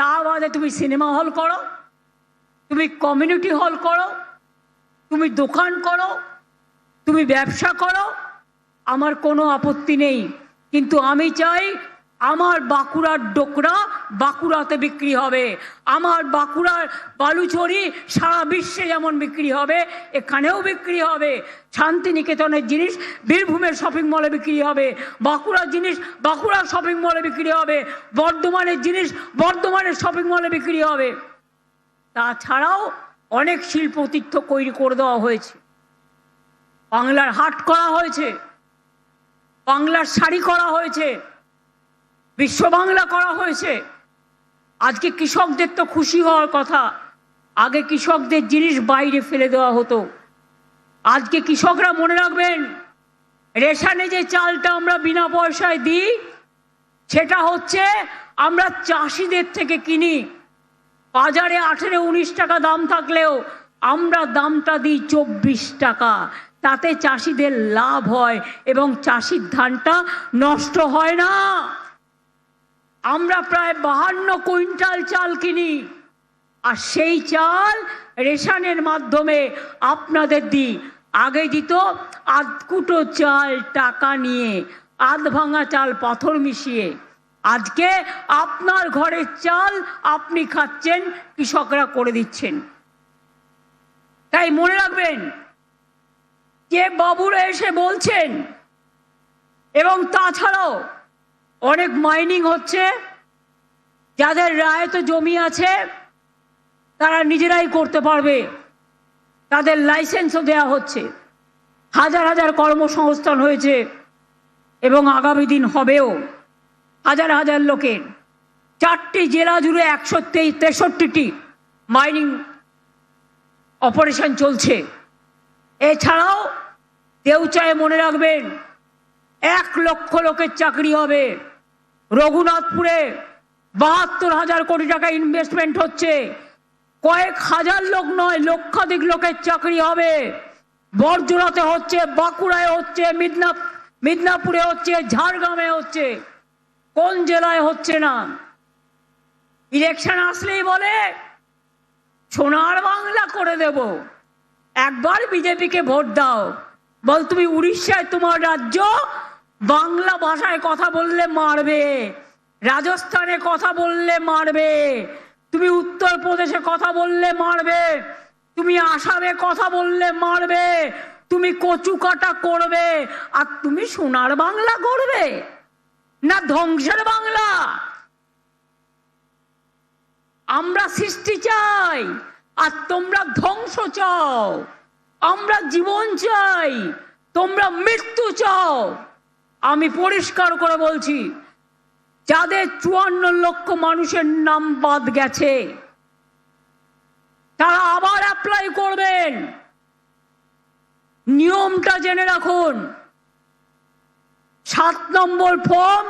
তা বাদে তুমি সিনেমা হল করো, তুমি কমিউনিটি হল করো, তুমি দোকান করো, তুমি ব্যবসা করো, আমার কোনো আপত্তি নেই। কিন্তু আমি চাই আমার বাঁকুড়ার ডোকরা বাঁকুড়াতে বিক্রি হবে, আমার বাঁকুড়ার বালুচরি সারা বিশ্বে যেমন বিক্রি হবে এখানেও বিক্রি হবে। শান্তিনিকেতনের জিনিস বীরভূমের শপিং মলে বিক্রি হবে, বাঁকুড়ার জিনিস বাঁকুড়ার শপিং মলে বিক্রি হবে, বর্ধমানের জিনিস বর্ধমানের শপিং মলে বিক্রি হবে। তাছাড়াও অনেক শিল্পতীর্থ তৈরি করে দেওয়া হয়েছে, বাংলার হাট করা হয়েছে, বাংলার শাড়ি করা হয়েছে, বিশ্ব বাংলা করা হয়েছে। আজকে কৃষকদের তো খুশি হওয়ার কথা, আগে কৃষকদের জিনিস বাইরে ফেলে দেওয়া হতো। আজকে কৃষকরা মনে রাখবেন, রেশনে যে চালটা আমরা বিনা পয়সায় দিই সেটা হচ্ছে আমরা চাষিদের থেকে কিনি। বাজারে 18-19 টাকা দাম থাকলেও আমরা দামটা দিই 24 টাকা। তাতে চাষিদের লাভ হয় এবং চাষির ধানটা নষ্ট হয় না। আমরা প্রায় 52 কুইন্টাল চাল কিনি, আর সেই চাল রেশনের মাধ্যমে আপনাদের দিই। আগে দিত আধকুটো চাল টাকা নিয়ে, আধ ভাঙা চাল পাথর মিশিয়ে। আজকে আপনার ঘরের চাল আপনি খাচ্ছেন, কৃষকরা করে দিচ্ছেন। তাই মনে রাখবেন, যে বাবুরা এসে বলছেন, এবং তাছাড়াও অনেক মাইনিং হচ্ছে, যাদের রায়ত জমি আছে তারা নিজেরাই করতে পারবে, তাদের লাইসেন্সও দেওয়া হচ্ছে। হাজার হাজার কর্মসংস্থান হয়েছে এবং আগামী দিন হবেও। হাজার হাজার লোকের 4টি জেলা জুড়ে 163টি মাইনিং অপারেশন চলছে। এছাড়াও দেউচায় মনে রাখবেন 1 লক্ষ লোকের চাকরি হবে। রঘুনাথপুরে 72,000 কোটি টাকা ইনভেস্টমেন্ট হচ্ছে, কয়েক হাজার লোক নয় লক্ষাধিক লোকের চাকরি হবে। বরজোড়াতে হচ্ছে, বাঁকুড়ায় হচ্ছে, মিদনাপুরে হচ্ছে, ঝাড়গ্রামে হচ্ছে, কোন জেলায় হচ্ছে না? ইলেকশন আসলেই বলে সোনার বাংলা করে দেব, একবার বিজেপিকে ভোট দাও। বল তুমি উড়িষ্যায় তোমার রাজ্য, বাংলা ভাষায় কথা বললে মারবে, রাজস্থানে কথা বললে মারবে, তুমি উত্তরপ্রদেশে কথা বললে মারবে, তুমি আসামে কথা বললে মারবে, তুমি কচু কাটা করবে, আর তুমি সোনার বাংলা করবে না ধ্বংসের বাংলা? আমরা সৃষ্টি চাই আর তোমরা ধ্বংস চাও। আমরা জীবন চাই, তোমরা মৃত্যু চাও। আমি পরিষ্কার করে বলছি, যাদের 54 লক্ষ মানুষের নাম বাদ গেছে তারা আবার অ্যাপ্লাই করবেন। নিয়মটা জেনে রাখুন, 7 নম্বর ফর্ম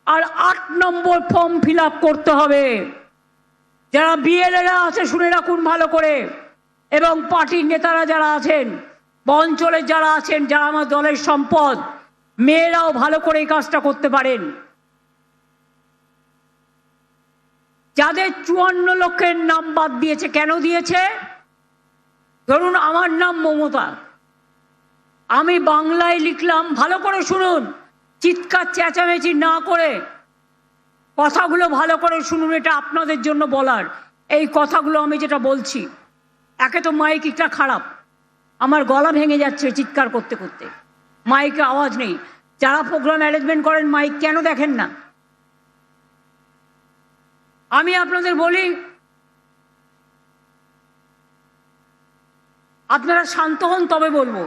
আর 8 নম্বর ফর্ম ফিল আপ করতে হবে। যারা বিএলএরা আছে শুনে রাখুন ভালো করে, এবং পার্টির নেতারা যারা আছেন বা অঞ্চলের যারা আছেন, যারা আমার দলের সম্পদ, মেয়েরাও ভালো করে এই কাজটা করতে পারেন। যাদের 54 লক্ষের নাম বাদ দিয়েছে, কেন দিয়েছে? ধরুন আমার নাম মমতা, আমি বাংলায় লিখলাম, ভালো করে শুনুন, চিৎকার চেঁচামেচি না করে কথাগুলো ভালো করে শুনুন, এটা আপনাদের জন্য বলার। এই কথাগুলো আমি যেটা বলছি, একে তো মাইকটা খারাপ, আমার গলা ভেঙে যাচ্ছে চিৎকার করতে করতে, মাইকে আওয়াজ নেই। যারা প্রোগ্রাম অ্যারেঞ্জমেন্ট করেন মাইক কেন দেখেন না? আমি আপনাদের বলি, আপনারা শান্ত হন তবে বলবো।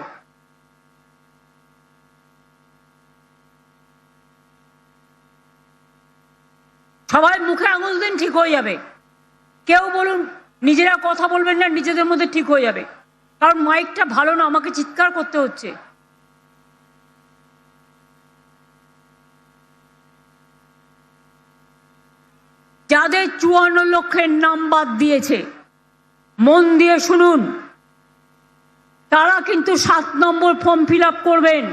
সবাই মুখে আঙুল দিন, ঠিক হয়ে যাবে। কেউ বলুন নিজেরা কথা বলবেন না, নিজেদের মধ্যে ঠিক হয়ে যাবে, কারণ মাইকটা ভালো না, আমাকে চিৎকার করতে হচ্ছে। যাদের 54 লক্ষের নাম বাদ দিয়েছে, মন দিয়ে শুনুন, তারা কিন্তু 7 নম্বর ফর্ম ফিল আপ করবেন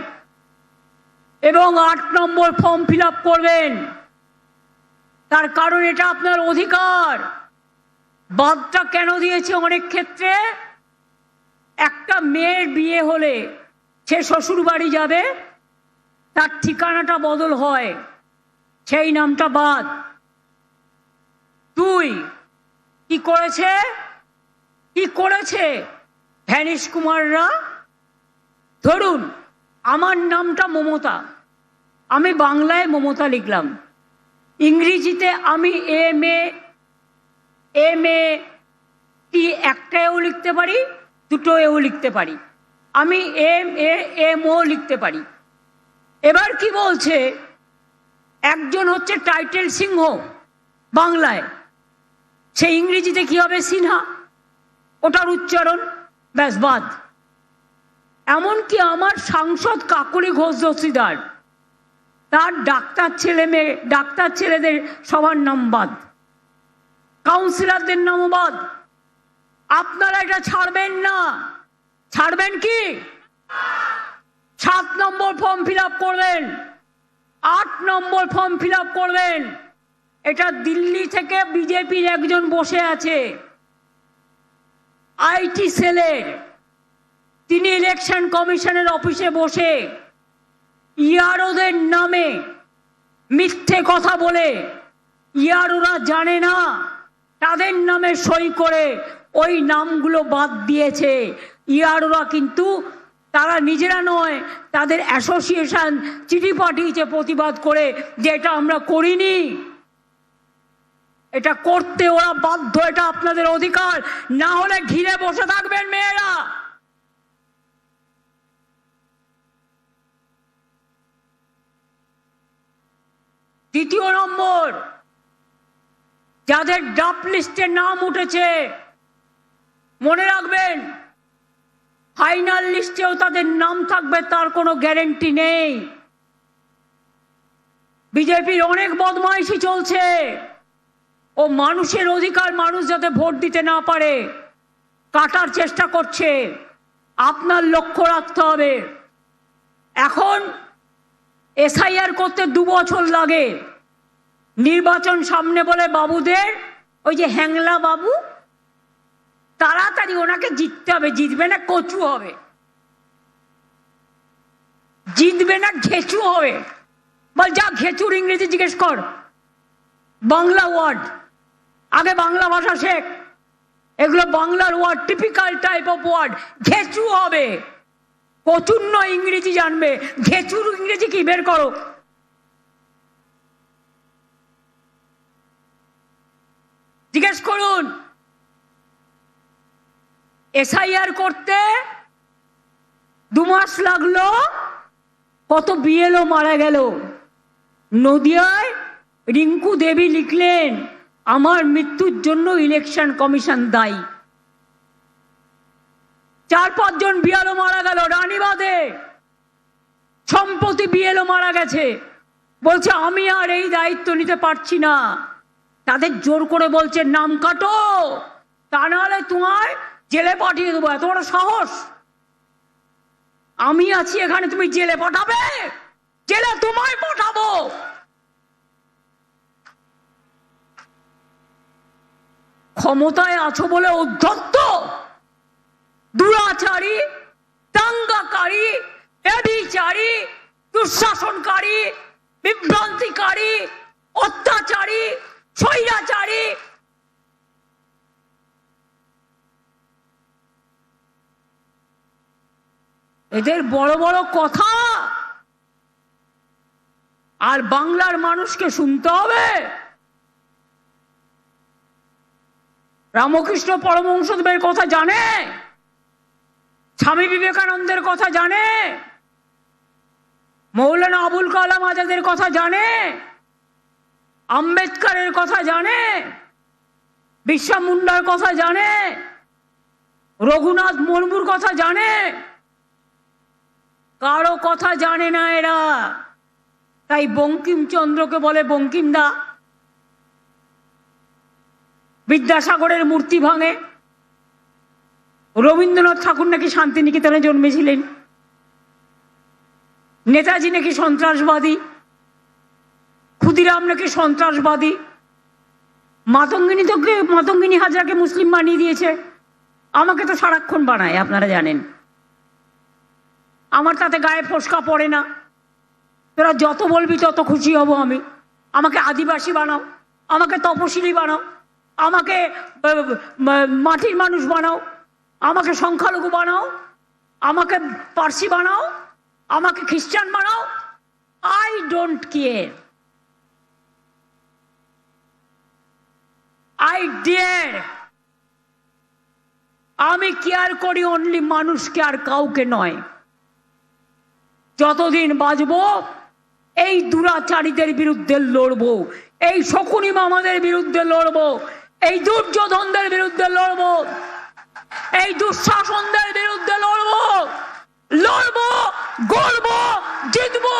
এবং 8 নম্বর ফর্ম ফিল আপ করবেন। তার কারণ এটা আপনার অধিকার। বাদটা কেন দিয়েছে? অনেক ক্ষেত্রে একটা মেয়ের বিয়ে হলে সে শ্বশুর বাড়ি যাবে, তার ঠিকানাটা বদল হয়, সেই নামটা বাদ। দুই, কি করেছে ভ্যানিশ কুমাররা? ধরুন আমার নামটা মমতা, আমি বাংলায় মমতা লিখলাম, ইংরেজিতে আমি এম এ টি একটা এও লিখতে পারি, দুটো এও লিখতে পারি, আমি এম ও লিখতে পারি। এবার কি বলছে, একজন হচ্ছে টাইটেল সিংহ বাংলায়, সে ইংরেজিতে কি হবে? সিনহা, ওটার উচ্চারণ ব্যাস বাদ। এমনকি আমার সাংসদ কাকলি ঘোষ দস্তিদার, তার ডাক্তার ছেলেদের সবার নাম বাদ, কাউন্সিলরদের নামও বাদ। আপনারা এটা ছাড়বেন না। ছাড়বেন কি? 7 নম্বর ফর্ম ফিল আপ করবেন, 8 নম্বর ফর্ম ফিল আপ করবেন। এটা দিল্লি থেকে বিজেপির একজন বসে আছে আইটি সেলের, তিনি ইলেকশন কমিশনের অফিসে বসে ইয়ারোদের নামে মিথ্যে কথা বলে, ইয়ারোরা জানে না, তাদের নামে সই করে ওই নামগুলো বাদ দিয়েছে। ইয়ারোরা কিন্তু তারা নিজেরা নয়, তাদের অ্যাসোসিয়েশন চিঠি পাঠিয়েছে প্রতিবাদ করে যে এটা আমরা করিনি। এটা করতে ওরা বাধ্য, এটা আপনাদের অধিকার, না হলে ঘিরে বসে থাকবেন মেয়েরা। দ্বিতীয় নম্বর, যাদের ড্রাফট লিস্টে নাম উঠেছে মনে রাখবেন, ফাইনাল লিস্টেও তাদের নাম থাকবে তার কোনো গ্যারেন্টি নেই। বিজেপির অনেক বদমাইশি চলছে, ও মানুষের অধিকার, মানুষ যাতে ভোট দিতে না পারে কাটার চেষ্টা করছে। আপনার লক্ষ্য রাখতে হবে। এখন এসআইআর করতে 2 বছর লাগে, নির্বাচন সামনে বলে বাবুদের, ওই যে হ্যাংলা বাবু, তাড়াতাড়ি ওনাকে জিততে হবে। জিতবে না কচু হবে, জিতবে না ঘেঁচু হবে। বল যা ঘেঁচুর ইংরেজি জিজ্ঞেস কর, বাংলা ওয়ার্ড, আগে বাংলা ভাষা শেখ, এগুলো বাংলার word, typical type of word. ঘেঁচু হবে, কচুর নয়, ইংরেজি জানবে। ঘেঁচুর ইংরেজি কি বের করো। জিজ্ঞেস করুন, এসআইআর করতে 2 মাস লাগলো, কত বিএলও মারা গেল। নদিয়ায় রিঙ্কু দেবী লিখলেন, আমার মৃত্যুর জন্য ইলেকশন কমিশন দায়ী। 4-5 জন বিএলও মারা গেল। রানীবাঁধে সম্প্রতি বিএলও মারা গেছে, বলছে আমি আর এই দায়িত্ব নিতে পারছি না। তাদের জোর করে বলছে নাম কাটো, তা নাহলে তোমায় জেলে পাঠিয়ে দেবো। এত বড় সাহস! আমি আছি এখানে, তুমি জেলে পাঠাবে? জেলে তোমায় পাঠাবো। ক্ষমতায় আছো বলে উদ্ধত্ত, দুরাচারী, দাঙ্গাকারী, ব্যভিচারী, দুঃশাসনকারী, বিভ্রান্তিকারী, অত্যাচারী, স্বৈরাচারী, এদের বড় বড় কথা আর বাংলার মানুষকে শুনতে হবে। রামকৃষ্ণ পরমহংসদেবের কথা জানে, স্বামী বিবেকানন্দের কথা জানে, মৌলানা আবুল কালাম আজাদের কথা জানে, আম্বেদকরের কথা জানে, বিরসা মুন্ডার কথা জানে, রঘুনাথ মুর্মুর কথা জানে। কারো কথা জানে না এরা। তাই বঙ্কিমচন্দ্রকে বলে বঙ্কিমদা, বিদ্যাসাগরের মূর্তি ভাঙে। রবীন্দ্রনাথ ঠাকুর নাকি শান্তিনিকেতনে জন্মেছিলেন, নেতাজি নাকি সন্ত্রাসবাদী, ক্ষুদিরাম নাকি সন্ত্রাসবাদী। মাতঙ্গিনী হাজরাকে মুসলিম বানিয়ে দিয়েছে, আমাকে তো সারাক্ষণ বানায়, আপনারা জানেন। আমার তাতে গায়ে ফোসকা পড়ে না, তোরা যত বলবি তত খুশি হব আমি। আমাকে আদিবাসী বানাও, আমাকে তপশিলি বানাও, আমাকে মাটির মানুষ বানাও, আমাকে সংখ্যালঘু বানাও, আমাকে পার্সি বানাও, আমাকে খ্রিস্টান বানাও, I don't care. I dear, আমি কেয়ার করি অনলি মানুষকে, আর কাউকে নয়। যতদিন বাঁচবো এই দুরাচারীদের বিরুদ্ধে লড়বো, এই শকুনি মামাদের বিরুদ্ধে লড়বো, এই দুর্যোধনদের বিরুদ্ধে লড়বো, এই দুঃশাসনদের বিরুদ্ধে লড়বো, লড়বো, গড়বো, জিতবো।